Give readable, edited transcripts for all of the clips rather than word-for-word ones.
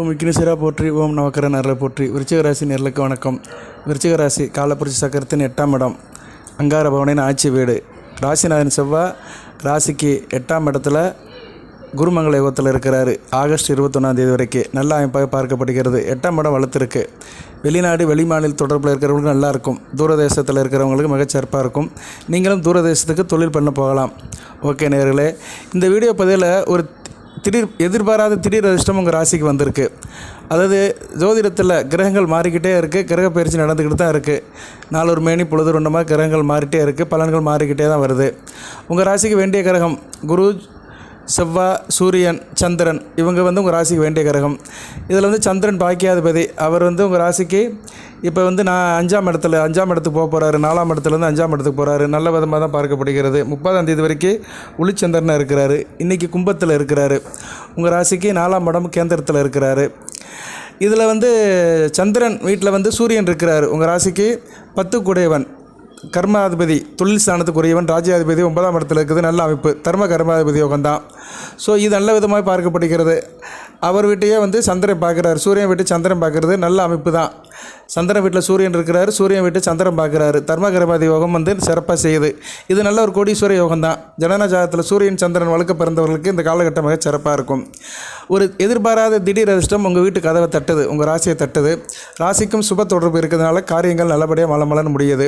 ஓம் விக்னேஸ்வரா போற்றி, ஓம் நவக்கர நரலை போற்றி. விருச்சிக ராசி நேர்களுக்கு வணக்கம். விருச்சிக ராசி காலப்புரட்சி சக்கரத்தின் 8ஆம் இடம், அங்கார பவனின் ஆட்சி வீடு. ராசிநாதன் செவ்வாய் ராசிக்கு 8ஆம் இடத்துல குருமங்கள யோகத்தில் இருக்கிறாரு. ஆகஸ்ட் 21 வரைக்கும் நல்ல அமைப்பாக பார்க்கப்படுகிறது. 8ஆம் இடம் வளர்த்துருக்கு. வெளிநாடு வெளிமாநில தொடர்பில் இருக்கிறவங்களுக்கு நல்லாயிருக்கும். தூரதேசத்தில் இருக்கிறவங்களுக்கு மிகச்சிறப்பாக இருக்கும். நீங்களும் தூரதேசத்துக்கு தொழில் பண்ண போகலாம். ஓகே நேயர்களே, இந்த வீடியோ பதிவில் ஒரு எதிர்பாராத திடீர் அதிர்ஷ்டம் உங்கள் ராசிக்கு வந்திருக்கு. அதாவது ஜோதிடத்தில் கிரகங்கள் மாறிக்கிட்டே இருக்குது. கிரக பயிற்சி நடந்துக்கிட்டு தான் இருக்குது. நாளொரு மேனி பொழுது ரெண்டமாக கிரகங்கள் மாறிட்டே இருக்குது. பலன்கள் மாறிக்கிட்டே தான் வருது. உங்கள் ராசிக்கு வேண்டிய கிரகம் குரு, செவ்வாய், சூரியன், சந்திரன். இவங்க உங்கள் ராசிக்கு வேண்டிய கிரகம். இதில் சந்திரன் பாக்கியாதிபதி. அவர் உங்கள் ராசிக்கு இப்போ நான் 5ஆம் இடத்துக்கு போக போகிறாரு. 4ஆம் இடத்துலேருந்து 5ஆம் இடத்துக்கு போகிறாரு. நல்ல விதமாக தான் பார்க்கப்படுகிறது. 30ஆம் தேதி வரைக்கும் ஒளிச்சந்திரனாக இருக்கிறாரு. இன்றைக்கி கும்பத்தில் இருக்கிறாரு. உங்கள் ராசிக்கு 4ஆம் இடம் கேந்திரத்தில் இருக்கிறாரு. இதில் சந்திரன் வீட்டில் சூரியன் இருக்கிறார். உங்கள் ராசிக்கு 10 கூடையவன், கர்மாதிபதி, தொழில் ஸ்தானத்துக்குரியவன், ராஜ்யாதிபதி 9ஆம் இடத்துல இருக்குது. நல்ல அமைப்பு. தர்ம கர்மாதிபதி யோகம்தான். ஸோ இது நல்ல விதமாக பார்க்கப்படுகிறது. அவர் வீட்டையே சந்திரன் பார்க்குறாரு. சூரியன் வீட்டு சந்திரன் பார்க்குறது நல்ல அமைப்பு தான். சந்திரன் வீட்டில் சூரியன் இருக்கிறாரு. சூரியன் வீட்டு சந்திரன் பார்க்குறாரு. தர்ம கர்மாதி யோகம் சிறப்பாக செய்யுது. இது நல்ல ஒரு கோடீஸ்வர யோகம் தான். ஜனன ஜாதகத்தில் சூரியன் சந்திரன் வளர்க்க பிறந்தவர்களுக்கு இந்த காலகட்டம் மிக சிறப்பாக இருக்கும். ஒரு எதிர்பாராத திடீர் அதிர்ஷ்டம் உங்கள் வீட்டு கதவை தட்டுது, உங்கள் ராசியை தட்டுது. ராசிக்கும் சுப தொடர்பு இருக்கிறதுனால காரியங்கள் நல்லபடியாக மலமலன்னு முடியுது.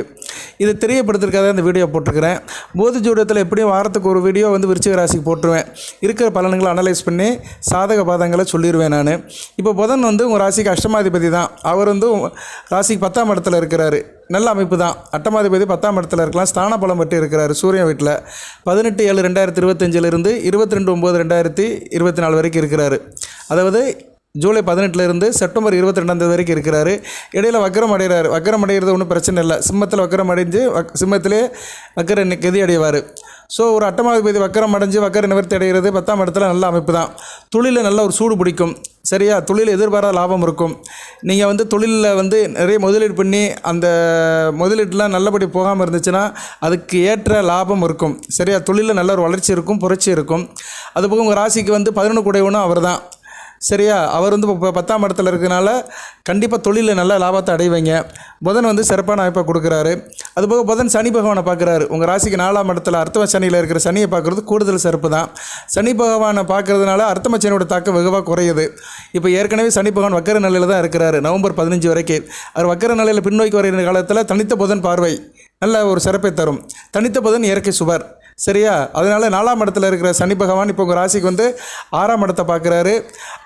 இது தெரியப்படுத்துறதுக்காக இந்த வீடியோ போட்டிருக்கிறேன். போதி ஜோதிடத்தில் எப்படியும் வாரத்துக்கு ஒரு வீடியோ விருச்சிக ராசிக்கு போட்டுருவேன். இருக்கிற பலன்களை அனலைஸ் பண்ணி சாதக பாதங்களை சொல்லிடுவேன் நான். இப்போ புதன் உங்கள் ராசிக்கு அஷ்டமாதிபதி தான். அவர் ராசிக்கு 10ஆம் இடத்துல இருக்கிறாரு. நல்ல அமைப்பு தான். அட்டமாதிபதி 10ஆம் இடத்துல இருக்கலாம். ஸ்தான பலம் பற்றி இருக்கிறார். சூரியன் வீட்டில் 18/7/2025 21/9/2024 வரைக்கும் இருக்கிறாரு. அதாவது ஜூலை 18 செப்டம்பர் 22 வரைக்கும் இருக்கிறாரு. இடையில் வக்கரம் அடைகிறார். வக்கரம் அடைகிறது ஒன்றும் பிரச்சனை இல்லை. சிம்மத்தில் வக்கரம் அடைஞ்சு சிம்மத்திலே வக்கர கதி அடைவார். ஸோ ஒரு அட்டமாதிபதி வக்கரம் அடைஞ்சு வக்கர நிவர்த்தி அடைகிறது 10ஆம் இடத்துல நல்ல அமைப்பு தான். தொழிலில் நல்ல ஒரு சூடு பிடிக்கும். சரியா? தொழில் எதிர்பாராத லாபம் இருக்கும். நீங்கள் தொழிலில் நிறைய முதலீடு பண்ணி அந்த முதலீட்டுலாம் நல்லபடி போகாமல் இருந்துச்சுன்னா அதுக்கு ஏற்ற லாபம் இருக்கும். சரியா? தொழிலில் நல்ல ஒரு வளர்ச்சி இருக்கும், புரட்சி இருக்கும். அதுபோக உங்கள் ராசிக்கு 11 கூடையவனும் அவர் தான். சரியா? அவர் இப்போ 10ஆம் இடத்துல இருக்கிறதுனால கண்டிப்பாக தொழிலில் நல்ல லாபத்தை அடைவீங்க. புதன் சிறப்பான அமைப்பை கொடுக்குறாரு. அதுபோக புதன் சனி பகவானை பார்க்குறாரு. உங்கள் ராசிக்கு 4ஆம் இடத்துல அர்த்தம சனியில் இருக்கிற சனியை பார்க்குறது கூடுதல் சிறப்பு தான். சனி பகவானை பார்க்கறதுனால அர்த்தம சனியோட தாக்கம் வெகுவாக குறையுது. இப்போ ஏற்கனவே சனி பகவான் வக்கர நிலையில் தான் இருக்கிறாரு. நவம்பர் 15 வரைக்கும். அவர் வக்கர நிலையில் பின்னோக்கி வருகிற காலத்தில் தனித்த புதன் பார்வை நல்ல ஒரு சிறப்பை தரும். தனித்த புதன் இயற்கை சுபர். சரியா? அதனால் 4ஆம் இடத்துல இருக்கிற சனி பகவான் இப்போ உங்கள் ராசிக்கு 6ஆம் இடத்தை பார்க்குறாரு.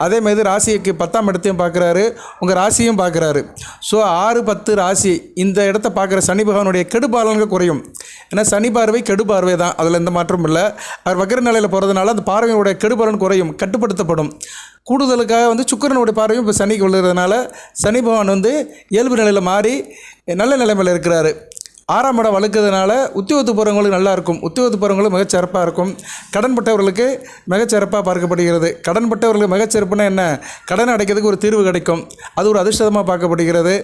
அதேமாதிரி ராசிக்கு 10ஆம் இடத்தையும் பார்க்குறாரு. உங்கள் ராசியும் பார்க்குறாரு. ஸோ 6, 10 ராசி இந்த இடத்த பார்க்குற சனி பகவானுடைய கெடுபாலன்கள் குறையும். ஏன்னா சனி பார்வை கெடு பார்வை தான். அதில் எந்த மாற்றமும் இல்லை. அவர் வக்கர நிலையில் போகிறதுனால அந்த பார்வையினுடைய கெடுபலன் குறையும், கட்டுப்படுத்தப்படும். கூடுதலுக்காக சுக்கிரனுடைய பார்வையும் இப்போ சனிக்கு விழுறதுனால சனி பகவான் இயல்பு நிலையில் மாறி நல்ல நிலைமையில் இருக்கிறாரு. 6ஆம் இடம் வளர்க்கிறதுனால உத்தியோகத்து போகிறவங்களுக்கு நல்லாயிருக்கும். உத்தியோகத்து போகிறவங்களுக்கு மிகச்சிறப்பாக இருக்கும். கடன்பட்டவர்களுக்கு மிகச்சிறப்பாக பார்க்கப்படுகிறது. கடன்பட்டவர்களுக்கு மிகச்சிறப்புனா என்ன? கடன் அடைக்கிறதுக்கு ஒரு தீர்வு கிடைக்கும். அது ஒரு அதிர்ஷ்டமாக பார்க்கப்படுகிறது.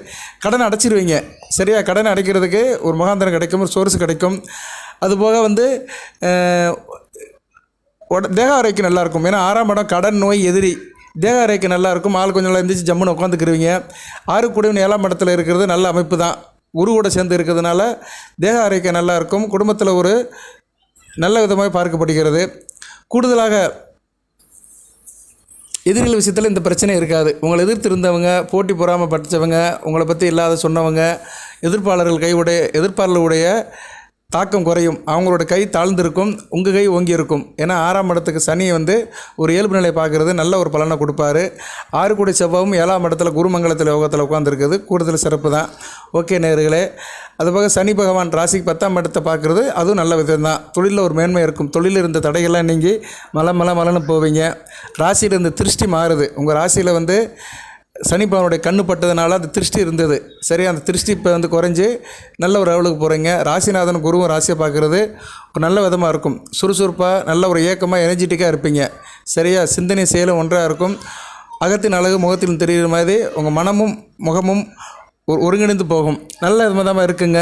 கடன் அடைச்சிருவீங்க. சரியா? கடன் அடைக்கிறதுக்கு ஒரு முகாந்திரம் கிடைக்கும், ஒரு சோர்ஸ் கிடைக்கும். அதுபோக தேக ஆரோக்கியம் நல்லாயிருக்கும். ஏன்னா 6ஆம் இடம் கடன், நோய், எதிரி. தேக ஆரோக்கியம் நல்லாயிருக்கும். ஆள் கொஞ்சம் நல்லா எழுந்திரிச்சு ஜம்முன்னு உட்காந்துக்கிருவீங்க. 6 கூடையவன் 7ஆம் இடத்துல இருக்கிறது நல்ல அமைப்பு தான். குருவோட சேர்ந்து இருக்கிறதுனால தேக ஆரோக்கியம் நல்லாயிருக்கும். குடும்பத்தில் ஒரு நல்ல விதமாக பார்க்கப்படுகிறது. கூடுதலாக எதிரிகள் விஷயத்தில் இந்த பிரச்சனை இருக்காது. உங்களை எதிர்த்து இருந்தவங்க, போட்டி பொறாமல் படித்தவங்க, உங்களை பற்றி இல்லாத சொன்னவங்க, எதிர்ப்பாளர்களுடைய தாக்கம் குறையும். அவங்களோட கை தாழ்ந்திருக்கும், உங்கள் கை ஓங்கி இருக்கும். ஏன்னா 6ஆம் இடத்துக்கு சனி ஒரு இயல்பு நிலை பார்க்குறது நல்ல ஒரு பலனை கொடுப்பாரு. 6 கூடை செவ்வாயும் 7ஆம் இடத்துல குருமங்கலத்தில் யோகத்தில் உட்காந்துருக்குது. கூடுதல் சிறப்பு தான். ஓகே நேயர்களே, அதுபோக சனி பகவான் ராசிக்கு 10ஆம் இடத்தை பார்க்குறது அதுவும் நல்ல விதம் தான். தொழிலில் ஒரு மேன்மை இருக்கும். தொழிலில் இருந்த தடைகள்லாம் நீங்கி மலன்னு போவீங்க. ராசியில் இருந்த திருஷ்டி மாறுது. உங்கள் ராசியில் சனி பகவானுடைய கண்ணு பட்டதுனால அந்த திருஷ்டி இருந்தது. சரி, அந்த திருஷ்டி இப்போ குறைஞ்சி நல்ல ஒரு லெவலுக்கு போகிறீங்க. ராசிநாதன் குருவும் ராசியை பார்க்குறது ஒரு நல்ல விதமாக இருக்கும். சுறுசுறுப்பாக நல்ல ஒரு ஏக்கமாக எனர்ஜெட்டிக்காக இருப்பீங்க. சரியா? சிந்தனை செயலும் ஒன்றாக இருக்கும். அகத்தின் அழகு முகத்தில் தெரிகிற மாதிரி உங்கள் மனமும் முகமும் ஒருங்கிணைந்து போகும். நல்ல விதமாக இருக்குங்க.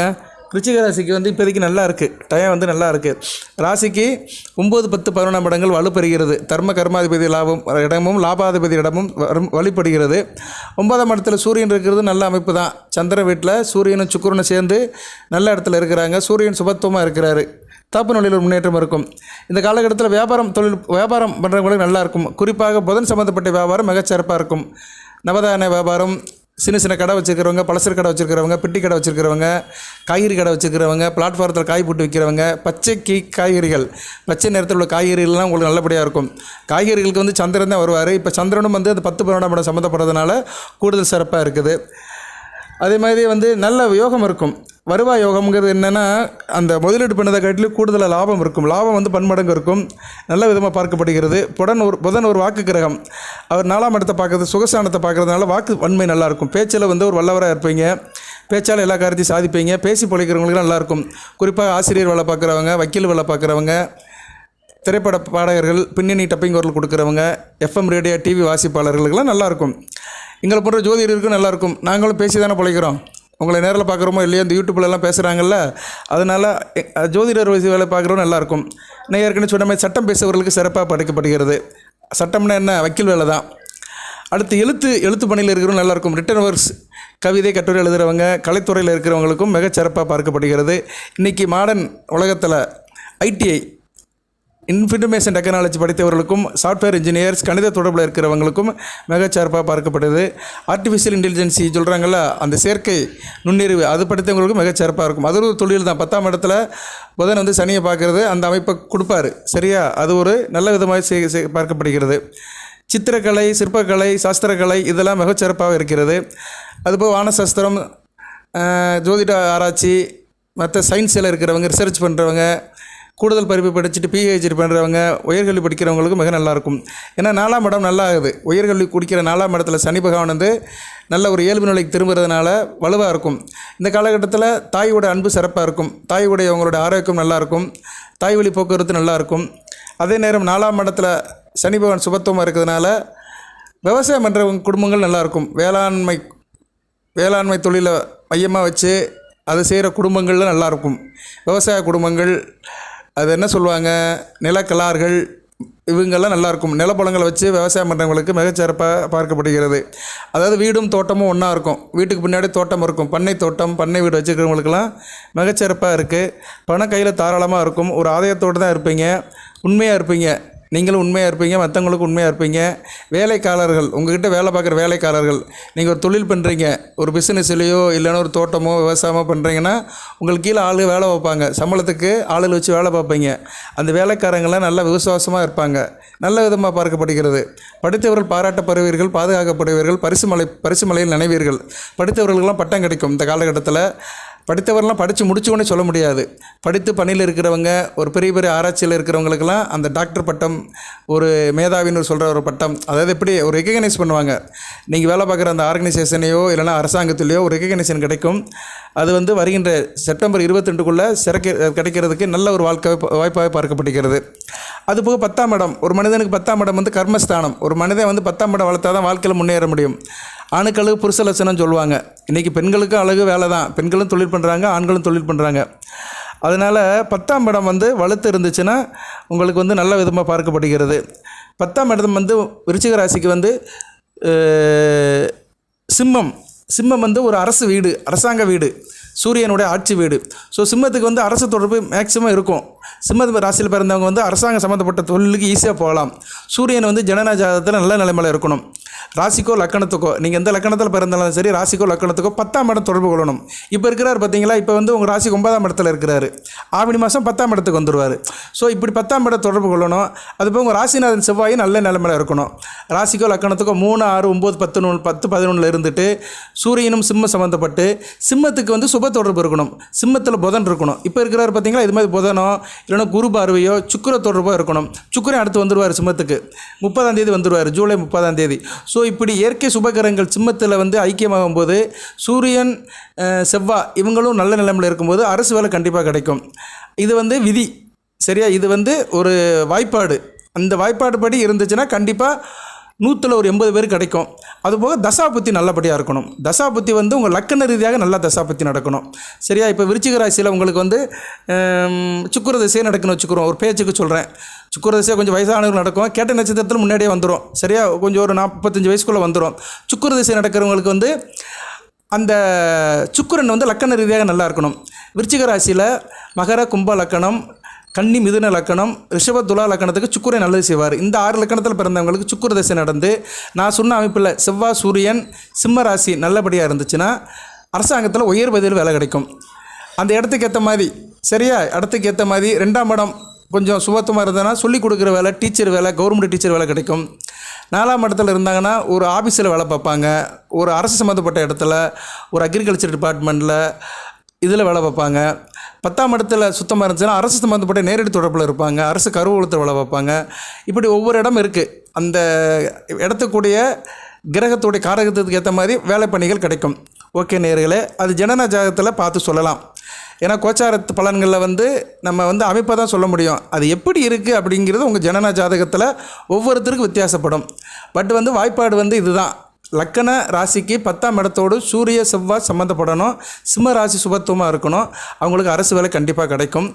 விருச்சிக ராசிக்கு வந்து இப்போதைக்கு நல்லா இருக்குது, டைம் வந்து நல்லா இருக்குது. ராசிக்கு 9, 10, 11 இடங்கள் வலுப்பெறுகிறது. தர்ம கர்மாதிபதி இடமும் லாபாதிபதி இடமும் வலுப்படுகிறது. 9ஆம் இடத்துல சூரியன் இருக்கிறது நல்ல அமைப்பு தான். சந்திர வீட்டில் சூரியனும் சுக்கிரனும் சேர்ந்து நல்ல இடத்துல இருக்கிறாங்க. சூரியன் சுபத்துவமாக இருக்கிறாரு. தப்பு நிலையில் ஒரு முன்னேற்றம் இருக்கும். இந்த காலகட்டத்தில் வியாபாரம் பண்ணுறவங்களுக்கு நல்லா இருக்கும். குறிப்பாக புதன் சம்மந்தப்பட்ட வியாபாரம் மிகச்சிறப்பாக இருக்கும். நவதானிய வியாபாரம், சின்ன சின்ன கடை வச்சுருக்கிறவங்க, பலசர கடை வச்சுருக்கிறவங்க, பெட்டி கடை வச்சுருக்கிறவங்க, காய்கறி கடை வச்சுருக்கிறவங்க, பிளாட்ஃபாரத்தில் காய் போட்டு விற்கிறவங்க, பச்சைக்கு காய்கறிகள், பச்சை நேரத்தில் உள்ள காய்கறிகள்லாம் உங்களுக்கு நல்லபடியாக இருக்கும். காய்கறிகளுக்கு வந்து சந்திரன் தான் வருவார். இப்போ சந்திரனும் வந்து அந்த 10, 12ஆம் இடம் சம்மந்தப்படுறதுனால கூடுதல் சிறப்பாக இருக்குது. அதே மாதிரி வந்து நல்ல யோகம் இருக்கும். வருவாய் யோகம்ங்கிறது என்னென்னா, அந்த முதலீடு பண்ணதை காட்டிலும் கூடுதலாக லாபம் இருக்கும். லாபம் வந்து பன்மடங்கு இருக்கும். நல்ல விதமாக பார்க்கப்படுகிறது. புதன் ஒரு வாக்கு கிரகம். அவர் 4ஆம் இடத்தை பார்க்குறது, சுகஸ்தானத்தை பார்க்குறதுனால வாக்கு வன்மை நல்லாயிருக்கும். பேச்சில் வந்து ஒரு வல்லவராக இருப்பீங்க. பேச்சால் எல்லா காரியத்தையும் சாதிப்பீங்க. பேசி பொழைக்கிறவங்களுக்கு நல்லாயிருக்கும். குறிப்பாக ஆசிரியர் வேலை பார்க்குறவங்க, வக்கீல் வேலை பார்க்குறவங்க, திரைப்பட பாடகர்கள், பின்னணி டப்பிங் குரல் கொடுக்குறவங்க, FM ரேடியோ டிவி வாசிப்பாளர்களுக்கெல்லாம் நல்லாயிருக்கும். எங்களை போன்ற ஜோதிடருக்கும் நல்லாயிருக்கும். நாங்களும் பேசி தானே பிழைக்கிறோம். உங்களை நேரில் பார்க்குறோமோ இல்லையோ, இந்த யூடியூப்லலாம் பேசுகிறாங்கல்ல, அதனால் ஜோதிடர் வயசு வேலை பார்க்குறோம் நல்லாயிருக்கும். நான் ஏற்கனவே சொன்ன மாதிரி சட்டம் பேசுபவர்களுக்கு சிறப்பாக படிக்கப்படுகிறது. சட்டம்னா என்ன? வக்கீல் வேலை தான். அடுத்து எழுத்து பணியில் இருக்கிறவங்க நல்லாயிருக்கும். ரிட்டன் ஒர்க்ஸ், கவிதை கட்டுரை எழுதுகிறவங்க, கலைத்துறையில் இருக்கிறவங்களுக்கும் மிகச்சிறப்பாக பார்க்கப்படுகிறது. இன்றைக்கி மாடர்ன் உலகத்தில் ITI இன்ஃபர்மேஷன் டெக்னாலஜி படித்தவர்களுக்கும், சாஃப்ட்வேர் இன்ஜினியர்ஸ், கணித தொடர்பில் இருக்கிறவங்களுக்கும் மிகச்சிறப்பாக பார்க்கப்படுது. ஆர்டிஃபிஷியல் இன்டெலிஜென்சி சொல்கிறாங்கல்ல, அந்த செயற்கை நுண்ணறிவு, அது படித்தவங்களுக்கும் மிகச்சிறப்பாக இருக்கும். அது ஒரு தொழில் தான். 10ஆம் இடத்துல புதன் வந்து சனியை பார்க்குறது அந்த அமைப்பை கொடுப்பாரு. சரியா? அது ஒரு நல்ல விதமாக பார்க்கப்படுகிறது. சித்திரக்கலை, சிற்பக்கலை, சாஸ்திரக்கலை இதெல்லாம் மிகச்சிறப்பாக இருக்கிறது. அதுபோல் வானசாஸ்திரம், ஜோதிட ஆராய்ச்சி, மற்ற சயின்ஸில் இருக்கிறவங்க, ரிசர்ச் பண்ணுறவங்க, கூடுதல் படிப்பு படிச்சுட்டு PhD பண்ணுறவங்க, உயர்கல்வி படிக்கிறவங்களுக்கு மிக நல்லாயிருக்கும். ஏன்னா 4ஆம் இடம் நல்லா ஆகுது. உயர்கல்வி குடிக்கிற 4ஆம் இடத்துல சனி பகவான் வந்து நல்ல ஒரு இயல்பு நிலைக்கு திரும்புறதுனால வலுவாக இருக்கும். இந்த காலகட்டத்தில் தாயோட அன்பு சிறப்பாக இருக்கும். தாயோடைய அவங்களோட ஆரோக்கியம் நல்லாயிருக்கும். தாய் வழி போக்குவரத்து நல்லாயிருக்கும். அதே நேரம் 4ஆம் இடத்துல சனி பகவான் சுபத்துவமாக இருக்கிறதுனால விவசாயம் பண்ணுறவங்க குடும்பங்கள் நல்லாயிருக்கும். வேளாண்மை தொழிலை மையமாக வச்சு அது செய்கிற குடும்பங்களில் நல்லாயிருக்கும். விவசாய குடும்பங்கள், அது என்ன சொல்லுவாங்க, நிலக்கலார்கள், இவங்கெல்லாம் நல்லாயிருக்கும். நிலப்பழங்களை வச்சு விவசாயம் பண்ணுறவங்களுக்கு மிகச்சிறப்பாக பார்க்கப்படுகிறது. அதாவது வீடும் தோட்டமும் ஒன்றா இருக்கும். வீட்டுக்கு பின்னாடி தோட்டம் இருக்கும். பண்ணை தோட்டம், பண்ணை வீடு வச்சுருக்கிறவங்களுக்கெல்லாம் மிகச்சிறப்பாக இருக்குது. பணம் கையில் தாராளமாக இருக்கும். ஒரு ஆதாயத்தோடு தான் இருப்பீங்க. உண்மையாக இருப்பீங்க. நீங்களும் உண்மையாக இருப்பீங்க, மற்றவங்களுக்கும் உண்மையாக இருப்பீங்க. வேலைக்காரர்கள், உங்கள்கிட்ட வேலை பார்க்குற வேலைக்காரர்கள், நீங்கள் ஒரு தொழில் பண்ணுறீங்க, ஒரு பிஸ்னஸ்லையோ இல்லைன்னா ஒரு தோட்டமோ விவசாயமோ பண்ணுறீங்கன்னா உங்களுக்கு கீழே ஆள் வேலை வைப்பாங்க. சம்பளத்துக்கு ஆளுகள் வச்சு வேலை பார்ப்பீங்க. அந்த வேலைக்காரங்களாம் நல்ல விசுவாசமாக இருப்பாங்க. நல்ல விதமாக பார்க்கப்படுகிறது. படித்தவர்கள் பாராட்டப்படுவீர்கள், பாதுகாக்கப்படுவீர்கள், பரிசு மலையில் நினைவீர்கள். படித்தவர்களுக்கெல்லாம் பட்டம் கிடைக்கும். இந்த காலகட்டத்தில் படித்தவரெலாம் படித்து முடிச்சோன்னே சொல்ல முடியாது. படித்து பணியில் இருக்கிறவங்க, ஒரு பெரிய பெரிய ஆராய்ச்சியில் இருக்கிறவங்களுக்கெல்லாம் அந்த டாக்டர் பட்டம், ஒரு மேதாவின்னு சொல்கிற ஒரு பட்டம், அதாவது எப்படி ஒரு ரெகக்னைஸ் பண்ணுவாங்க. நீங்கள் வேலை பார்க்குற அந்த ஆர்கனைசேஷனையோ இல்லைனா அரசாங்கத்திலேயோ ஒரு ரெகக்னேஷன் கிடைக்கும். அது வந்து வருகின்ற செப்டம்பர் 22க்குள்ளே கிடைக்கிறதுக்கு நல்ல ஒரு வாய்ப்பாக பார்க்கப்படுகிறது. அதுபோக 10ஆம் இடம், ஒரு மனிதனுக்கு 10ஆம் இடம் வந்து கர்மஸ்தானம். ஒரு மனிதன் வந்து 10ஆம் இடம் வளர்த்தா தான் வாழ்க்கையில் முன்னேற முடியும். ஆணுக்கு அழகு புருஷ லட்சணம் சொல்லுவாங்க. இன்றைக்கி பெண்களுக்கும் அழகு வேலை தான். பெண்களும் தொழில் பண்ணுறாங்க, ஆண்களும் தொழில் பண்ணுறாங்க. அதனால் 10ஆம் இடம் வந்து வலுத்து இருந்துச்சுன்னா உங்களுக்கு வந்து நல்ல விதமாக பார்க்கப்படுகிறது. 10ஆம் இடம் வந்து விருச்சிக ராசிக்கு வந்து சிம்மம் வந்து ஒரு அரசு வீடு, அரசாங்க வீடு, சூரியனுடைய ஆட்சி வீடு. ஸோ சிம்மத்துக்கு வந்து அரசு தொடர்பு மேக்சிமம் இருக்கும். சிம்ம ராசியில் பிறந்தவங்க வந்து அரசாங்கம் சம்மந்தப்பட்ட தொழிலுக்கு ஈஸியாக போகலாம். சூரியன் வந்து ஜனநாயகத்தில் நல்ல நிலைமையில் இருக்கணும். ராசிக்கோ லக்கணத்துக்கோ, நீங்கள் எந்த லக்கணத்தில் பிறந்தாலும் சரி, ராசிக்கோ லக்கணத்துக்கோ 10ஆம் இடம் தொடர்பு கொள்ளணும். இப்போ இருக்கிறார் பார்த்தீங்களா, இப்போ வந்து உங்கள் ராசிக்கு 9ஆம் இடத்துல இருக்கிறாரு. ஆவணி மாதம் 10ஆம் இடத்துக்கு வந்துடுவார். ஸோ இப்படி 10ஆம் இடம் தொடர்பு கொள்ளணும். அதுபோக உங்கள் ராசிநாதன் செவ்வாயும் நல்ல நிலைமையில் இருக்கணும். ராசிக்கோ லக்கணத்துக்கோ 3, 6, 9, 10, 11 இருந்துட்டு சூரியனும் சிம்மம் சம்மந்தப்பட்டு, சிம்மத்துக்கு வந்து சுப தொடர்பு இருக்கணும். சிம்மத்தில் புதன் இருக்கணும். இப்போ இருக்கிறார் பார்த்தீங்களா, இது மாதிரி புதனோ இல்லைன்னா குரு பார்வையோ சுக்கிர தொடர்போ இருக்கணும். சுக்கிரன் அடுத்து வந்துடுவார் சிம்மத்துக்கு. 30ஆம் தேதி வந்துடுவார், ஜூலை 30ஆம் தேதி. ஸோ இப்படி இயற்கை சுபகிரகங்கள் சிம்மத்தில் வந்து ஐக்கியமாகும் போது சூரியன், செவ்வாய் இவங்களும் நல்ல நிலைமையில் இருக்கும்போது அரசு வேலை கண்டிப்பாக கிடைக்கும். இது வந்து விதி. சரியா? இது வந்து ஒரு வாய்ப்பாடு. அந்த வாய்ப்பாடு படி இருந்துச்சுன்னா கண்டிப்பாக 100ல் ஒரு 80 பேர் கிடைக்கும். அதுபோக தசாபுத்தி நல்லபடியாக இருக்கணும். தசாபுத்தி வந்து உங்கள் லக்கண ரீதியாக நல்லா தசாபுத்தி நடக்கணும். சரியா? இப்போ விருச்சிக ராசியில் உங்களுக்கு வந்து சுக்கிர திசையே நடக்கணும்னு வச்சுக்கிறோம். ஒரு பேச்சுக்கு சொல்கிறேன். சுக்கிர திசையாக கொஞ்சம் வயசானவர்கள் நடக்கும். கேட்ட நட்சத்திரத்தில் முன்னாடியே வந்துடும். சரியா? கொஞ்சம் ஒரு 45 வயசுக்குள்ளே வந்துடும். சுக்கிர திசை நடக்கிறவங்களுக்கு வந்து அந்த சுக்கிரன் வந்து லக்கண ரீதியாக நல்லா இருக்கணும். விருச்சிக ராசியில் மகர கும்ப லக்கணம், கன்னி மிதுன லக்கணம், ரிஷப துலா லக்கணத்துக்கு சுக்கிரன் நல்லது செய்வார். இந்த 6 லக்கணத்தில் பிறந்தவங்களுக்கு சுக்கிர தசை நடந்து நான் சொன்ன அமைப்பில் செவ்வாய் சூரியன் சிம்ம ராசி நல்லபடியாக இருந்துச்சுன்னா அரசாங்கத்தில் உயர் பதவியில் வேலை கிடைக்கும். அந்த இடத்துக்கு ஏற்ற மாதிரி, சரியா, இடத்துக்கு ஏற்ற மாதிரி 2ஆம் இடம் கொஞ்சம் சுபத்துவமாக இருந்ததுன்னா சொல்லிக் கொடுக்குற வேலை, டீச்சர் வேலை, கவர்மெண்ட் டீச்சர் வேலை கிடைக்கும். 4ஆம் இடத்துல இருந்தாங்கன்னா ஒரு ஆஃபீஸில் வேலை பார்ப்பாங்க. ஒரு அரசு சம்மந்தப்பட்ட இடத்துல, ஒரு அக்ரிகல்ச்சர் டிபார்ட்மெண்ட்டில் இதில் வேலை பார்ப்பாங்க. 10ஆம் இடத்துல சுத்தமாக இருந்துச்சுன்னா அரசு சம்மந்தப்பட்ட நேரடி தொடர்பில் இருப்பாங்க. அரசு கருவூலத்தில் வேலை பார்ப்பாங்க. இப்படி ஒவ்வொரு இடம் இருக்குது. அந்த இடத்துக்குடைய கிரகத்துடைய காரகத்துக்கு ஏற்ற மாதிரி வேலை பணிகள் கிடைக்கும். ஓகே நேயர்களே, அது ஜனன ஜாதகத்தில் பார்த்து சொல்லலாம். ஏன்னா கோச்சாரத்து பலன்களில் வந்து நம்ம வந்து அமைப்பை தான் சொல்ல முடியும். அது எப்படி இருக்குது அப்படிங்கிறது உங்கள் ஜனன ஜாதகத்தில் ஒவ்வொருத்தருக்கும் வித்தியாசப்படும். பட் வந்து வாய்ப்பாடு வந்து இதுதான். லக்கண ராசிக்கு 10ஆம் இடத்தோடு சூரிய செவ்வாய் சம்மந்தப்படணும். சிம்ம ராசி சுபத்துவமாக இருக்கணும். அவங்களுக்கு அரசு வேலை கண்டிப்பாக கிடைக்கும்.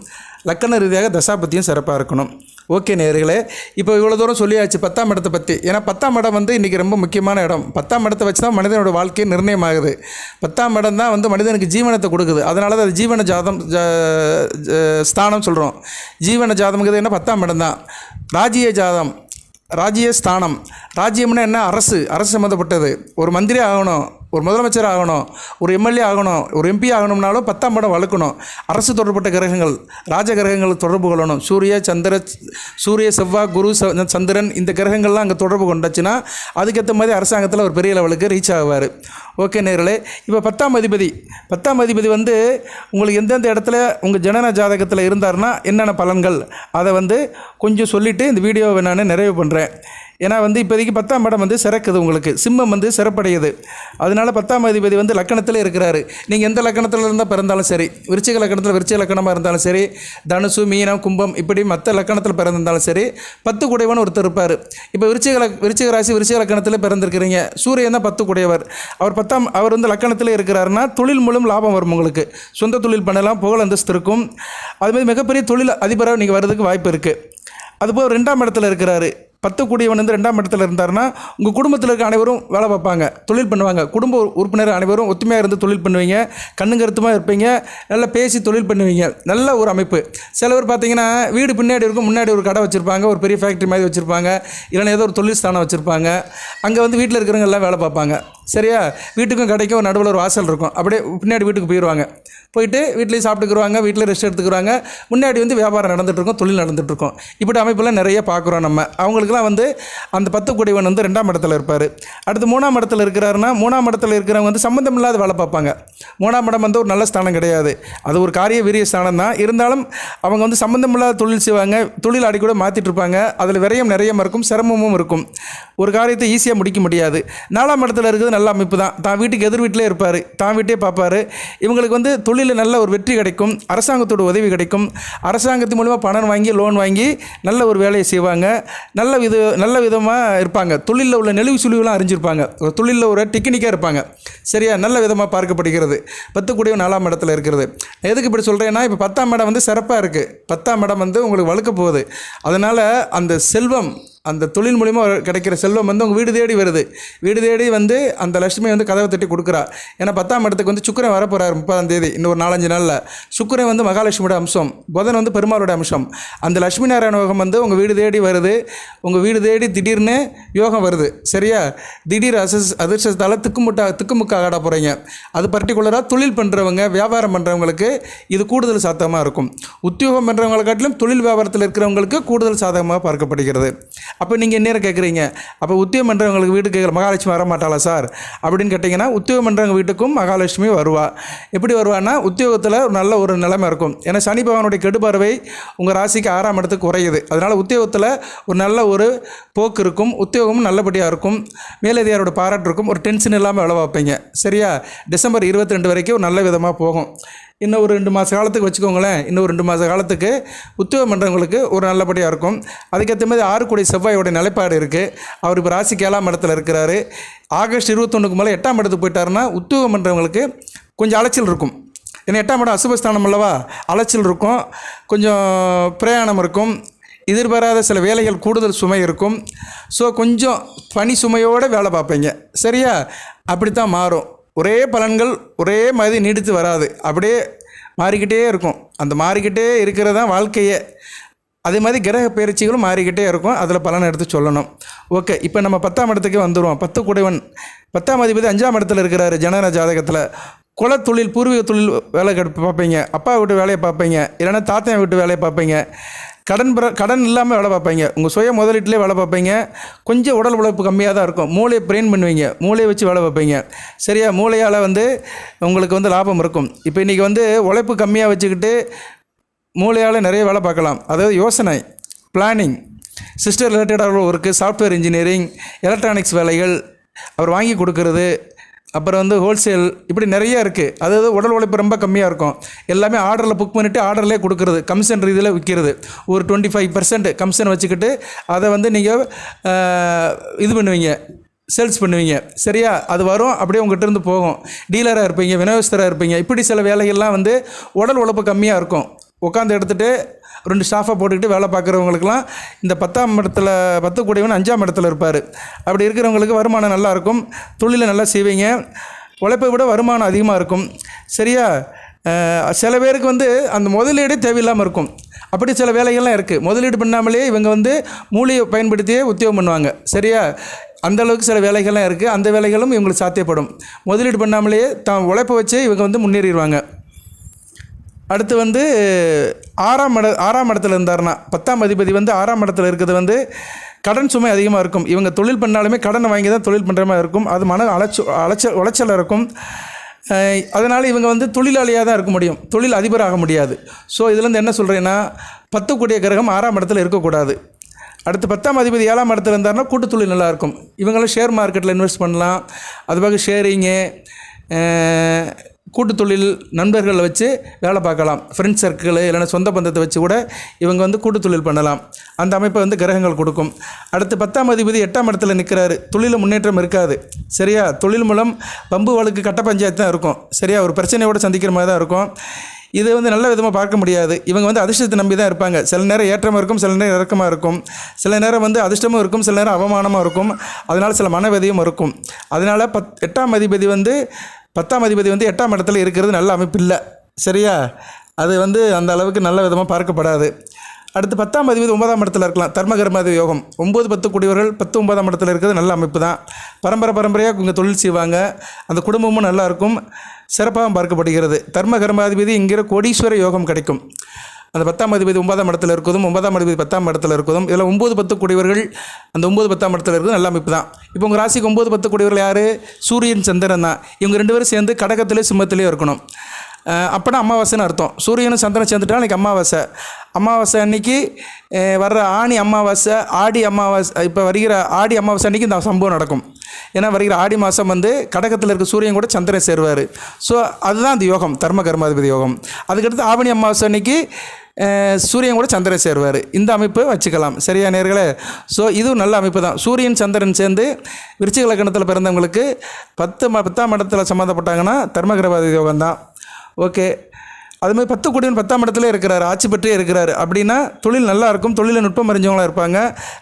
லக்கண ரீதியாக தசாபத்தியும் சிறப்பாக இருக்கணும். ஓகே நேயர்களே, இப்போ இவ்வளோ தூரம் சொல்லியாச்சு 10ஆம் இடத்தை பற்றி. ஏன்னா 10ஆம் இடம் வந்து இன்றைக்கி ரொம்ப முக்கியமான இடம். 10ஆம் இடத்தை வச்சு தான் மனிதனோட வாழ்க்கை நிர்ணயமாகுது. 10ஆம் இடம் தான் வந்து மனிதனுக்கு ஜீவனத்தை கொடுக்குது. அதனால தான் அது ஜீவன ஜாதம் ஸ்தானம் சொல்கிறோம். ஜீவன ஜாதம்ங்கிறது என்ன? 10ஆம் இடம் தான். ராஜ்ய ஜாதம், ராஜ்ய ஸ்தானம். ராஜ்யம்னா என்ன? அரசு சம்மந்தப்பட்டது. ஒரு மந்திரி ஆகணும், ஒரு முதலமைச்சர் ஆகணும், ஒரு எம்எல்ஏ ஆகணும், ஒரு எம்பி ஆகணும்னாலும் 10ஆம் இடம் வளர்க்கணும். அரசு தொடர்பட்ட கிரகங்கள், ராஜ கிரகங்கள் தொடர்பு கொள்ளணும். சூரிய செவ்வாய் குரு சந்திரன் இந்த கிரகங்கள்லாம் அங்கே தொடர்பு கொண்டாச்சுன்னா அதுக்கேற்ற மாதிரி அரசாங்கத்தில் ஒரு பெரிய லெவலுக்கு ரீச் ஆகுவார். ஓகே நேயர்களே, இப்போ 10ஆம் அதிபதி வந்து உங்களுக்கு எந்தெந்த இடத்துல உங்கள் ஜனன ஜாதகத்தில் இருந்தார்னா என்னென்ன பலன்கள் அதை வந்து கொஞ்சம் சொல்லிவிட்டு இந்த வீடியோவை நான் நிறைவு பண்ணுறேன். ஏன்னா வந்து இப்போதைக்கு 10ஆம் இடம் வந்து சிறக்குது. உங்களுக்கு சிம்மம் வந்து சிறப்படையுது. அதனால் 10ஆம் அதிபதி வந்து லக்கணத்தில் இருக்கிறாரு. நீங்கள் எந்த லக்கணத்தில் இருந்தால் பிறந்தாலும் சரி, விருச்சிக லக்கணத்தில் விருச்சிக லக்கணமாக இருந்தாலும் சரி, தனுசு மீனம் கும்பம் இப்படி மற்ற லக்கணத்தில் பிறந்திருந்தாலும் சரி, 10 குடையவன் ஒருத்தர் இருப்பார். இப்போ விருச்சிக ராசி விருச்சிக லக்கணத்தில் பிறந்திருக்கிறீங்க. சூரியன் தான் 10 குடையவர். அவர் வந்து லக்கணத்தில் இருக்கிறாருன்னா தொழில் மூலம் லாபம் வரும். உங்களுக்கு சொந்த தொழில் பண்ணலாம், புகழ் அந்தஸ்து இருக்கும். அதுமாதிரி மிகப்பெரிய தொழில் அதிபராக நீங்கள் வர்றதுக்கு வாய்ப்பு இருக்குது. அதுபோல் 2ஆம் இடத்துல இருக்கிறாரு. 10 கூடியவன் வந்து 2ஆம் இடத்துல இருந்தாருன்னா உங்கள் குடும்பத்தில் இருக்க அனைவரும் வேலை பார்ப்பாங்க, தொழில் பண்ணுவாங்க. குடும்ப உறுப்பினர் அனைவரும் ஒத்துமையாக இருந்து தொழில் பண்ணுவீங்க. கண்ணுங்கருத்துமாக இருப்பீங்க. நல்லா பேசி தொழில் பண்ணுவீங்க. நல்ல ஒரு அமைப்பு. சிலவர் பார்த்தீங்கன்னா வீடு பின்னாடி இருக்கும், முன்னாடி ஒரு கடை வச்சுருப்பாங்க, ஒரு பெரிய ஃபேக்ட்ரி மாதிரி வச்சுருப்பாங்க, இல்லைன்னா ஏதோ ஒரு தொழில் ஸ்தானம் வச்சுருப்பாங்க. அங்கே வந்து வீட்டில் இருக்கிறவங்க எல்லாம் வேலை பார்ப்பாங்க. சரியா? வீட்டுக்கும் கடைக்கும் நடுவில் ஒரு வாசல் இருக்கும். அப்படியே பின்னாடி வீட்டுக்கு போயிடுவாங்க. போயிட்டு வீட்லேயும் சாப்பிட்டுக்குருவாங்க, வீட்டில் ரெஸ்ட் எடுத்துக்குருவாங்க. முன்னாடி வந்து வியாபாரம் நடந்துகிட்ருக்கும், தொழில் நடந்துகிட்ருக்கும். இப்படி அமைப்பெல்லாம் நிறைய பார்க்குறோம் நம்ம. அவங்களுக்குலாம் வந்து அந்த 10 கூடியவன் வந்து 2ஆம் இடத்துல இருப்பார். அடுத்து 3ஆம் இடத்துல இருக்கிறாருன்னா 3ஆம் இடத்துல இருக்கிறவங்க வந்து சம்மந்தம் இல்லாத வேலை பார்ப்பாங்க. 3ஆம் இடம் வந்து ஒரு நல்ல ஸ்தானம் கிடையாது. அது ஒரு காரிய வீரிய ஸ்தானம் தான். இருந்தாலும் அவங்க வந்து சம்மந்தம் இல்லாத தொழில் செய்வாங்க. தொழில் அடிக்கூட மாற்றிட்டு இருப்பாங்க. அதில் விரயம் நிறைய இருக்கும், சிரமமும் இருக்கும். ஒரு காரியத்தை ஈஸியாக முடிக்க முடியாது. 4ஆம் இடத்துல இருக்கிறது நல்ல அமைப்பு தான். தான் வீட்டுக்கு எதிர் வீட்டிலே இருப்பார், தான் வீட்டே பார்ப்பார். இவங்களுக்கு வந்து தொழிலில் நல்ல ஒரு வெற்றி கிடைக்கும். அரசாங்கத்தோட உதவி கிடைக்கும். அரசாங்கத்து மூலமாக பணம் வாங்கி லோன் வாங்கி நல்ல ஒரு வேலையை செய்வாங்க. நல்ல விதமாக இருப்பாங்க. தொழிலில் உள்ள நெளிவு சுழிவுலாம் அறிஞ்சிருப்பாங்க. ஒரு தொழிலில் ஒரு டெக்னிக்காக இருப்பாங்க. சரியா? நல்ல விதமாக பார்க்கப்படுகிறது. 10 கூடியவன் 4ஆம் இடத்துல இருக்கிறது. எதுக்கு இப்படி சொல்கிறேன்னா, இப்போ 10ஆம் இடம் வந்து சிறப்பாக இருக்குது. 10ஆம் இடம் வந்து உங்களுக்கு வழுக்க போகுது. அதனால் அந்த செல்வம், அந்த தொழில் மூலிமா கிடைக்கிற செல்வம் வந்து உங்கள் வீடு தேடி வருது. வீடு தேடி வந்து அந்த லட்சுமி வந்து கதவை தட்டி கொடுக்குறா. ஏன்னா 10ஆம் இடத்துக்கு வந்து சுக்கிரன் வரப்போகிறார் 30ஆம் தேதி, இன்னும் ஒரு 4-5 நாளில். சுக்கிரன் வந்து மகாலட்சுமியோட அம்சம், புதன் வந்து பெருமாளோட அம்சம். அந்த லட்சுமி நாராயண யோகம் வந்து உங்கள் வீடு தேடி வருது. உங்கள் வீடு தேடி திடீர்னு யோகம் வருது. சரியா? திடீர் அதிர்ஷ்டத்தால் திக்குமுக்க ஆட போகிறீங்க. அது பர்டிகுலராக தொழில் பண்ணுறவங்க, வியாபாரம் பண்ணுறவங்களுக்கு இது கூடுதல் சாதகமாக இருக்கும். உத்தியோகம் பண்ணுறவங்களை காட்டிலும் தொழில் வியாபாரத்தில் இருக்கிறவங்களுக்கு கூடுதல் சாதகமாக பார்க்கப்படுகிறது. அப்போ நீங்கள் என்ன கேட்குறீங்க, அப்போ உத்தியோகம் பண்ணுறவங்களுக்கு வீட்டுக்கு மகாலட்சுமி வர மாட்டாளா சார் அப்படின்னு கேட்டிங்கன்னா, உத்தியோகம் பண்ணுறவங்க வீட்டுக்கும் மகாலட்சுமி வருவா. எப்படி வருவான்னா, உத்தியோகத்தில் நல்ல ஒரு நிலைமை இருக்கும். ஏன்னா சனி பகவானுடைய கெடுபார்வை உங்கள் ராசிக்கு 6ஆம் இடத்துக்கு குறையுது. அதனால் உத்தியோகத்தில் ஒரு நல்ல ஒரு போக்கு இருக்கும். உத்தியோகமும் நல்லபடியாக இருக்கும். மேலதிகாரோட பாராட்டு இருக்கும். ஒரு டென்ஷன் இல்லாமல் வேலை பார்ப்பீங்க. சரியா? டிசம்பர் 22 வரைக்கும் நல்ல விதமாக போகும். இன்னும் ஒரு 2 மாத காலத்துக்கு வச்சுக்கோங்களேன். இன்னும் ஒரு 2 மாத காலத்துக்கு உத்தியோகம் பண்ணுறவங்களுக்கு ஒரு நல்லபடியாக இருக்கும். அதுக்கேற்ற மாதிரி 6 கூடிய செவ்வாயோட நிலைப்பாடு இருக்குது. அவர் இப்போ ராசிக்கு 7ஆம் இடத்துல இருக்கிறாரு. ஆகஸ்ட் 21க்கு மேலே 8ஆம் இடத்துக்கு போயிட்டாருன்னா உத்தியோகம் பண்ணுறவங்களுக்கு கொஞ்சம் அலைச்சல் இருக்கும். ஏன்னா 8ஆம் இடம் அசுபஸ்தானம் அல்லவா, அலைச்சல் இருக்கும், கொஞ்சம் பிரயாணம் இருக்கும், எதிர்பாராத சில வேலைகள் கூடுதல் சுமை இருக்கும். ஸோ கொஞ்சம் பணி சுமையோடு வேலை பார்ப்பீங்க. சரியா? அப்படித்தான் மாறும். ஒரே பலன்கள் ஒரே மாதிரி நீடித்து வராது, அப்படியே மாறிக்கிட்டே இருக்கும். அந்த மாறிக்கிட்டே இருக்கிறது தான் வாழ்க்கையே. அதே மாதிரி கிரக பயிற்சிகளும் மாறிக்கிட்டே இருக்கும். அதில் பலனை எடுத்து சொல்லணும். ஓகே, இப்போ நம்ம 10ஆம் இடத்துக்கு வந்துடுவோம். 10 கூடைவன் 10ஆம் அதிபதி 5ஆம் இடத்துல இருக்கிறாரு ஜனன ஜாதகத்தில். குலத்தொழில் பூர்வீக தொழில் வேலை பார்ப்பீங்க, அப்பா வீட்டு வேலையை பார்ப்பீங்க, இல்லைன்னா தாத்தா வீட்டு வேலையை பார்ப்பீங்க. கடன் இல்லாமல் வேலை பார்ப்பீங்க. உங்கள் சுய முதலீட்டிலே வேலை பார்ப்பீங்க. கொஞ்சம் உடல் உழைப்பு கம்மியாக தான் இருக்கும். மூளையை ப்ரெயின் பண்ணுவீங்க, மூளையை வச்சு வேலை பார்ப்பீங்க. சரியா? மூளையால் உங்களுக்கு லாபம் இருக்கும். இப்போ இன்றைக்கி உழைப்பு கம்மியாக வச்சுக்கிட்டு மூளையால் நிறைய வேலை பார்க்கலாம். அதாவது யோசனை, பிளானிங், சிஸ்டர் ரிலேட்டடாக ஒர்க்கு, சாஃப்ட்வேர் இன்ஜினியரிங், எலக்ட்ரானிக்ஸ் வேலைகள், அவர் வாங்கி கொடுக்கறது, அப்புறம் ஹோல்சேல், இப்படி நிறைய இருக்குது. அதாவது உடல் உழைப்பு ரொம்ப கம்மியாக இருக்கும். எல்லாமே ஆர்டரில் புக் பண்ணிவிட்டு ஆர்டர்லேயே கொடுக்குறது, கமிஷன் ரீதியில் விற்கிறது. ஒரு 25% கமிஷன் வச்சுக்கிட்டு அதை நீங்கள் இது பண்ணுவீங்க, சேல்ஸ் பண்ணுவீங்க. சரியா? அது வரும், அப்படியே உங்கள்கிட்ட இருந்து போகும். டீலராக இருப்பீங்க, விநியோகஸ்தராக இருப்பீங்க. இப்படி சில வேலைகள்லாம் உடல் உழைப்பு கம்மியாக இருக்கும். உட்காந்து எடுத்துகிட்டு 2 ஸ்டாஃபாக போட்டுக்கிட்டு வேலை பார்க்குறவங்களுக்குலாம் இந்த 10ஆம் இடத்துல 10 கூடியவன் 5ஆம் இடத்துல இருப்பார். அப்படி இருக்கிறவங்களுக்கு வருமானம் நல்லாயிருக்கும். தொழிலை நல்லா செய்வீங்க. உழைப்பை விட வருமானம் அதிகமாக இருக்கும். சரியா? சில பேருக்கு அந்த முதலீடு தேவையில்லாமல் இருக்கும். அப்படி சில வேலைகள்லாம் இருக்குது. முதலீடு பண்ணாமலே இவங்க மூளையை பயன்படுத்தியே உத்தியோகம் பண்ணுவாங்க. சரியா? அந்தளவுக்கு சில வேலைகள்லாம் இருக்குது. அந்த வேலைகளும் இவங்களுக்கு சாத்தியப்படும். முதலீடு பண்ணாமலேயே தான் உழைப்பை வச்சு இவங்க முன்னேறிடுவாங்க. அடுத்து 6ஆம் இடத்துல இருந்தாருன்னா 10ஆம் அதிபதி 6ஆம் இடத்துல இருக்கிறது கடன் சுமை அதிகமாக இருக்கும். இவங்க தொழில் பண்ணாலுமே கடனை வாங்கி தான் தொழில் பண்ணுற மாதிரி இருக்கும். அது மன உளைச்சல் இருக்கும். அதனால் இவங்க தொழிலாளியாக தான் இருக்க முடியும், தொழில் அதிபராக முடியாது. ஸோ இதுலேருந்து என்ன சொல்கிறேன்னா, 10 கூடிய கிரகம் 6ஆம் இடத்துல இருக்கக்கூடாது. அடுத்து 10ஆம் அதிபதி 7ஆம் இடத்துல இருந்தாருன்னா கூட்டு தொழில் நல்லாயிருக்கும். இவங்களும் ஷேர் மார்க்கெட்டில் இன்வெஸ்ட் பண்ணலாம். அதுபோக ஷேரிங்கு, கூட்டு தொழில், நண்பர்களை வச்சு வேலை பார்க்கலாம். ஃப்ரெண்ட்ஸ் சர்க்கிள் இல்லைன்னா சொந்த பந்தத்தை வச்சு கூட இவங்க கூட்டு தொழில் பண்ணலாம். அந்த அமைப்பை கிரகங்கள் கொடுக்கும். அடுத்து 10ஆம் அதிபதி 8ஆம் இடத்துல நிற்கிறாரு. தொழிலில் முன்னேற்றம் இருக்காது. சரியா? தொழில் மூலம் பம்பு வழக்கு, கட்ட பஞ்சாயத்து தான் இருக்கும். சரியா? ஒரு பிரச்சனையோடு சந்திக்கிற மாதிரி தான் இருக்கும். இது நல்ல விதமாக பார்க்க முடியாது. இவங்க அதிர்ஷ்டத்தை நம்பி தான் இருப்பாங்க. சில நேரம் ஏற்றமாக இருக்கும், சில நேரம் இறக்கமாக இருக்கும். சில நேரம் அதிர்ஷ்டமும் இருக்கும், சில நேரம் அவமானமாக இருக்கும். அதனால் சில மனவெதியும் இருக்கும். அதனால் 8ஆம் அதிபதி 10ஆம் அதிபதி 8ஆம் இடத்துல இருக்கிறது நல்ல அமைப்பு இல்லை. சரியா? அது அந்த அளவுக்கு நல்ல விதமாக பார்க்கப்படாது. அடுத்து 10ஆம் அதிபதி 9ஆம் இடத்துல இருக்கலாம். தர்மகர்மாதி யோகம். 9, 10 கூடியவர்கள் 10, 9ஆம் இடத்துல இருக்கிறது நல்ல அமைப்பு தான். பரம்பரையாக இங்கே தொழில் செய்வாங்க. அந்த குடும்பமும் நல்லாயிருக்கும், சிறப்பாகவும் பார்க்கப்படுகிறது. தர்மகர்மாதிபதி இங்கிற கோடீஸ்வர யோகம் கிடைக்கும். அந்த 10ஆம் அதிபதி 9ஆம் இடத்துல இருக்கிறதும் 9ஆம் அதிபதி 10ஆம் இடத்துல இருக்கிறதும் இதில் 9, 10 கூடியவர்கள் அந்த 9, 10ஆம் இடத்துல இருக்கிறது நல்ல அமைப்பு தான். இப்போ உங்கள் ராசிக்கு 9, 10 கூடியவர்கள் யார்? சூரியன், சந்திரன் தான். இவங்க 2 பேரும் சேர்ந்து கடகத்திலே சிம்மத்திலே இருக்கணும். அப்போனா அமாவாசைன்னு அர்த்தம். சூரியனும் சந்திரன் சேர்ந்துட்டா அன்றைக்கி அமாவாசை அன்றைக்கி வர்ற ஆணி அமாவாசை, ஆடி அமாவாசை, இப்போ வருகிற ஆடி அமாவாசை அன்றைக்கி இந்த சம்பவம் நடக்கும். ஏன்னா வருகிற ஆடி மாதம் கடகத்தில் இருக்க சூரியன் கூட சந்திரன் சேருவார். ஸோ அதுதான் அந்த யோகம், தர்ம கர்மாதிபதி யோகம். அதுக்கடுத்து ஆவணி அமாவாசை அன்றைக்கி சூரியன் கூட சந்திரன் சேருவார். இந்த அமைப்பு வச்சுக்கலாம். சரியா நேர்களே? ஸோ இதுவும் நல்ல அமைப்பு தான். சூரியன் சந்திரன் சேர்ந்து விருச்சிக லக்னத்தில் பிறந்தவங்களுக்கு 10ஆம் இடத்துல சம்மந்தப்பட்டாங்கன்னா தர்மகர்மாதிபதி யோகம் தான். ஓகே. அதுமாதிரி 10 கூடியவன் 10ஆம் இடத்துல இருக்கிறார், ஆட்சி பெற்றே இருக்கிறார். அப்படின்னா தொழில் நல்லா இருக்கும், தொழிலில் நுட்பம் அறிஞ்சவங்களாக இருப்பாங்க,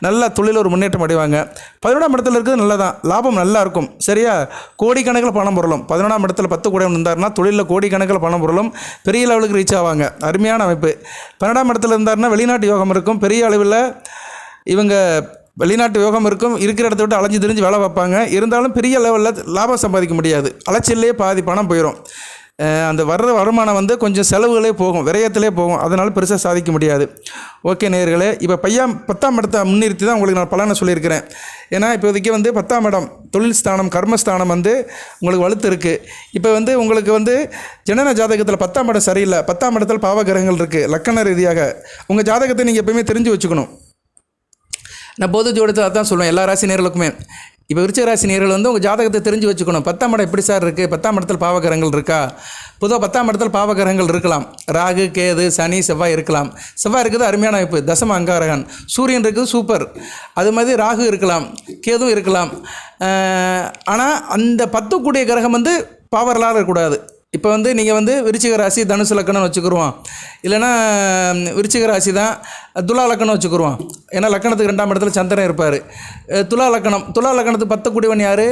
நல்லா தொழில் ஒரு முன்னேற்றம் அடைவாங்க. 11ஆம் இடத்துல இருக்கிறது நல்லா தான், லாபம் நல்லா இருக்கும். சரியா? கோடிக்கணக்கில் பணம் பொருளும். 11ஆம் இடத்துல 10 கூடியவன் இருந்தார்னா தொழிலில் கோடிக்கணக்கில் பணம் பொருளும், பெரிய லெவலுக்கு ரீச் ஆவாங்க. அருமையான அமைப்பு. 12ஆம் இடத்துல இருந்தார்னா வெளிநாட்டு யோகம் இருக்கும். பெரிய அளவில் இவங்க வெளிநாட்டு யோகம் இருக்கும். இருக்கிற இடத்த விட்டு அலைஞ்சு திரிஞ்சு வேலை பார்ப்பாங்க. இருந்தாலும் பெரிய லெவலில் லாபம் சம்பாதிக்க முடியாது. அலைச்சல்லே பாதி பணம் போயிடும். அந்த வர்ற வருமானம் கொஞ்சம் செலவுகளே போகும், விரயத்திலே போகும். அதனால் பெருசாக சாதிக்க முடியாது. ஓகே நேயர்களே, இப்போ 10ஆம் இடத்தை முன்னிறுத்தி தான் உங்களுக்கு நான் பலனை சொல்லியிருக்கிறேன். ஏன்னா இப்போதைக்கு 10ஆம் இடம் தொழில் ஸ்தானம், கர்மஸ்தானம் உங்களுக்கு வலுத்து இருக்குது. இப்போ உங்களுக்கு ஜனன ஜாதகத்தில் 10ஆம் இடம் சரியில்லை. 10ஆம் இடத்தில் பாவ கிரகங்கள் இருக்குது. லக்கண ரீதியாக உங்கள் ஜாதகத்தை நீங்கள் எப்போயுமே தெரிஞ்சு வச்சுக்கணும். நான் பொது ஜோடத்தில் அதான் சொல்லுவேன் எல்லா ராசி நேயர்களுக்குமே. இப்போ விருச்சிக ராசி நேயர்கள் வந்து உங்கள் ஜாதகத்தை தெரிஞ்சு வச்சுக்கணும். 10ஆம் இடம் எப்படி சார் இருக்குது, 10ஆம் இடத்தில் பாவகிரகங்கள் இருக்கா? பொதுவாக 10ஆம் இடத்தில் பாவகிரகங்கள் இருக்கலாம். ராகு, கேது, சனி, செவ்வாய் இருக்கலாம். செவ்வாய் இருக்குது அருமையான அமைப்பு, தசம அங்காரகன். சூரியன் இருக்குது சூப்பர். அது மாதிரி ராகு இருக்கலாம், கேதுவும் இருக்கலாம். ஆனால் அந்த 10 கூடிய கிரகம் வந்து பவர்லாம் இருக்கக்கூடாது. இப்போ வந்து நீங்கள் வந்து விருச்சிக ராசி தனுசு லக்கணம்னு வச்சுக்கிருவோம், இல்லைன்னா விருச்சிக ராசி தான் துலா லக்கணம் வச்சுக்கிருவோம். ஏன்னா லக்கணத்துக்கு 2ஆம் இடத்துல சந்திரன் இருப்பார். துலா லக்கணத்துக்கு 10 கூடியவன் யார்?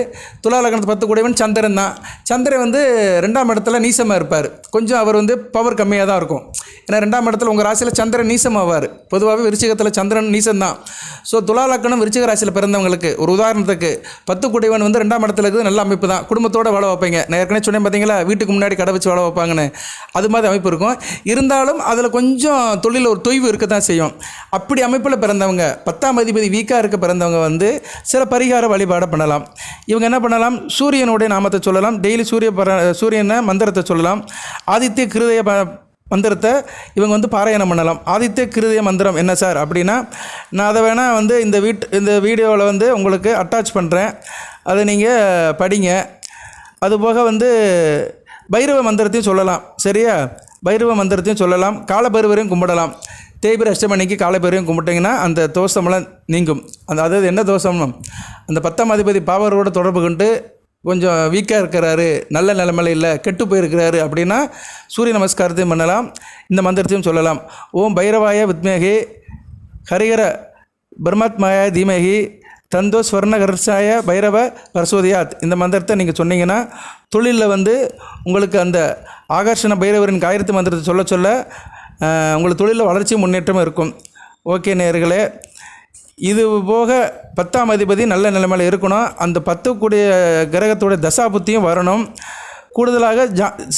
துலா லக்கணத்துக்கு 10 கூடியவன் சந்திரன் தான். சந்திரன் வந்து 2ஆம் இடத்துல நீசமாக இருப்பார். கொஞ்சம் அவர் வந்து பவர் கம்மியாக தான் இருக்கும். ஏன்னா 2ஆம் இடத்துல உங்கள் ராசியில் சந்திரன் நீசமாவார். பொதுவாகவே விருச்சிகத்தில் சந்திரன் நீசம் தான். ஸோ துலா லக்கணம் விருச்சிக ராசியில் பிறந்தவங்களுக்கு ஒரு உதாரணத்துக்கு 10 கூடியவன் வந்து 2ஆம் இடத்துல இருக்குது, நல்ல அமைப்பு தான். குடும்பத்தோடு வாழ வைப்பீங்க. நான் ஏற்கனவே சொன்னேன் பார்த்தீங்களா, வீட்டுக்கு முன்னாடி கடை வச்சு வாழ வைப்பாங்கன்னு. அது மாதிரி அமைப்பு இருக்கும். இருந்தாலும் அதில் கொஞ்சம் தொழில் ஒரு தொய்வு இருக்க தான் செய்யும். அப்படி அமைப்பில் பிறந்தவங்க 10ஆம் அதிபதி வீக்காக இருக்க பிறந்தவங்க வந்து சில பரிகார வழிபாடு பண்ணலாம். இவங்க என்ன பண்ணலாம்? சூரியனுடைய நாமத்தை சொல்லலாம். டெய்லி சூரியனை மந்திரத்தை சொல்லலாம். ஆதித்ய கிருதய மந்திரத்தை இவங்க வந்து பாராயணம் பண்ணலாம். ஆதித்ய கிருதய மந்திரம் என்ன சார் அப்படின்னா, நான் அதை வேணால் வந்து இந்த வீடியோவில் வந்து உங்களுக்கு அட்டாச் பண்ணுறேன், அதை நீங்கள் படிங்க. அதுபோக வந்து பைரவ மந்திரத்தையும் சொல்லலாம். சரியா? பைரவ மந்திரத்தையும் சொல்லலாம். காலபைரவரையும் கும்பிடலாம். தேய்பிரை அஷ்டமணிக்கு காலபைரவரையும் கும்பிட்டிங்கன்னா அந்த தோஷமெல்லாம் நீங்கும். அதாவது என்ன தோஷம்னு, அந்த 10ஆம் அதிபதி பாவரோட தொடர்பு கொண்டு கொஞ்சம் வீக்காக இருக்கிறாரு, நல்ல நிலைமையில் இல்லை, கெட்டு போயிருக்கிறாரு அப்படின்னா சூரிய நமஸ்காரத்தையும் பண்ணலாம். இந்த மந்திரத்தையும் சொல்லலாம். ஓம் பைரவாய வித்மேகி ஹரிஹர பிரம்மாத்மாய தீமகி தந்தோ ஸ்வர்ணகர்ஷாய பைரவ பரசோதியாத். இந்த மந்திரத்தை நீங்கள் சொன்னீங்கன்னா தொழிலில் வந்து உங்களுக்கு அந்த ஆகர்ஷண பைரவரின் காயத்ரி மந்திரத்தை சொல்ல சொல்ல உங்களுக்கு தொழிலில் வளர்ச்சி முன்னேற்றமும் இருக்கும். ஓகே நேயர்களே, இது போக 10ஆம் அதிபதி நல்ல நிலைமையில் இருக்கணும். அந்த 10 கூடிய கிரகத்தோடைய தசாபுத்தியும் வரணும். கூடுதலாக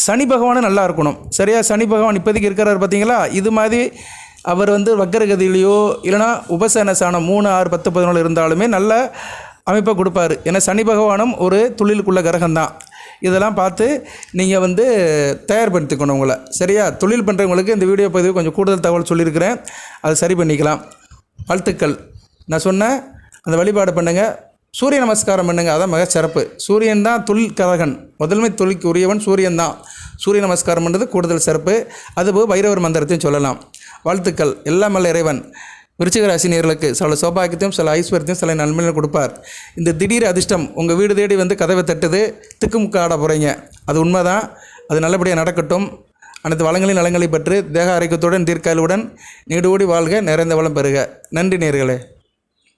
சனி பகவானும் நல்லா இருக்கணும். சரியா? சனி பகவான் இப்போதைக்கு இருக்கிறார் பார்த்தீங்களா, இது மாதிரி அவர் வந்து வக்கரகதியிலையோ இல்லைனா உபசனசானம் 3, 6, 10, 11 இருந்தாலுமே நல்ல அமைப்பை கொடுப்பார். ஏன்னா சனி பகவானும் ஒரு தொழிலுக்குள்ள கிரகம்தான். இதெல்லாம் பார்த்து நீங்கள் வந்து தயார்படுத்திக்கணும் உங்களை. சரியா? தொழில் பண்ணுறவங்களுக்கு இந்த வீடியோ பதிவு கொஞ்சம் கூடுதல் தகவல் சொல்லியிருக்கிறேன், அதை சரி பண்ணிக்கலாம். வாழ்த்துக்கள். நான் சொன்னேன் அந்த வழிபாடு பண்ணுங்கள். சூரிய நமஸ்காரம் பண்ணுங்கள், அதான் மிக சிறப்பு. சூரியன் தான் தொழில் கரகன், முதன்மை தொழிலுக்கு உரியவன் சூரியன் தான். சூரிய நமஸ்காரம் பண்ணுறது கூடுதல் சிறப்பு. அதுபோல் பைரவர் மந்திரத்தையும் சொல்லலாம். வாழ்த்துக்கள். எல்லாம் வல்ல இறைவன் விருச்சிக ராசி நேயர்களுக்கு சில சௌபாகியத்தையும் சில ஐஸ்வர்யத்தையும் சில நன்மையும் கொடுப்பார். இந்த திடீர் அதிர்ஷ்டம் உங்கள் வீடு தேடி வந்து கதவை தட்டுது, திக்குமுக்க ஆட போகிறீங்க, அது உண்மைதான். அது நல்லபடியாக நடக்கட்டும். அனைத்து வளங்களின் நலங்களை பெற்று தேக ஆரோக்கியத்துடன் தீர்க்காயலுடன் நீடோடி வாழ்க, நிறைந்த வளம் பெறுக. நன்றி நேயர்களே.